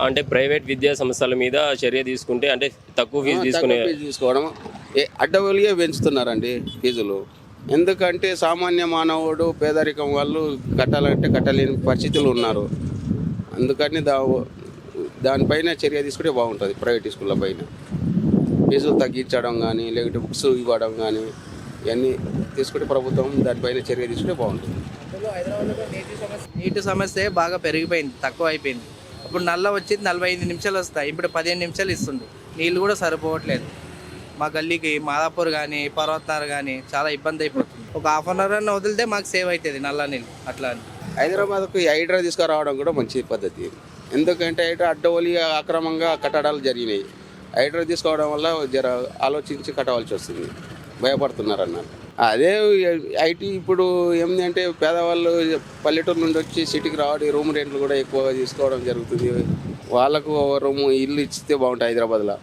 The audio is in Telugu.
అంటే ప్రైవేట్ విద్యా సంస్థల మీద చర్య తీసుకుంటే అంటే తక్కువ ఫీజు తీసుకునే ఫీజు తీసుకోవడం అడ్డగోలుగా పెంచుతున్నారండి ఫీజులు. ఎందుకంటే సామాన్య మానవుడు పేదరికం వాళ్ళు కట్టాలంటే కట్టలేని పరిస్థితులు ఉన్నారు. అందుకని దానిపైన చర్య తీసుకుంటే బాగుంటుంది. ప్రైవేట్ స్కూళ్ళ పైన ఫీజులు తగ్గించడం కానీ లేకపోతే బుక్స్ ఇవ్వడం కానీ ఇవన్నీ తీసుకుంటే ప్రభుత్వం దానిపైన చర్య తీసుకుంటే బాగుంటుంది. నీటి సమస్య బాగా పెరిగిపోయింది, తక్కువ అయిపోయింది. అప్పుడు నల్ల వచ్చేది 45 నిమిషాలు వస్తాయి, ఇప్పుడు 15 నిమిషాలు ఇస్తుంది. నీళ్ళు కూడా సరిపోవట్లేదు. మా గల్లీకి మాదాపూర్ కానీ పర్వతనార్ కానీ చాలా ఇబ్బంది అయిపోతుంది. ఒక హాఫ్ అన్ అవర్ అన్న వదిలితే మాకు సేవ్ అవుతుంది నల్ల నీళ్ళు. అట్లా అని హైదరాబాద్కు హైడ్రా తీసుకురావడం కూడా మంచి పద్ధతి. ఎందుకంటే హైడ్రా అడ్డగోలి అక్రమంగా కట్టడాలు జరిగినాయి. హైడ్రా తీసుకోవడం వల్ల జర ఆలోచించి కట్టవలసి వస్తుంది, భయపడుతున్నారు అన్నారు. అదే ఐటీ ఇప్పుడు ఏంటంటే పేదవాళ్ళు పల్లెటూరు నుండి వచ్చి సిటీకి రావడం, రూమ్ రెంట్లు కూడా ఎక్కువగా తీసుకోవడం జరుగుతుంది. వాళ్ళకు రూమ్ ఇల్లు ఇచ్చితే బాగుంటుంది హైదరాబాద్లో.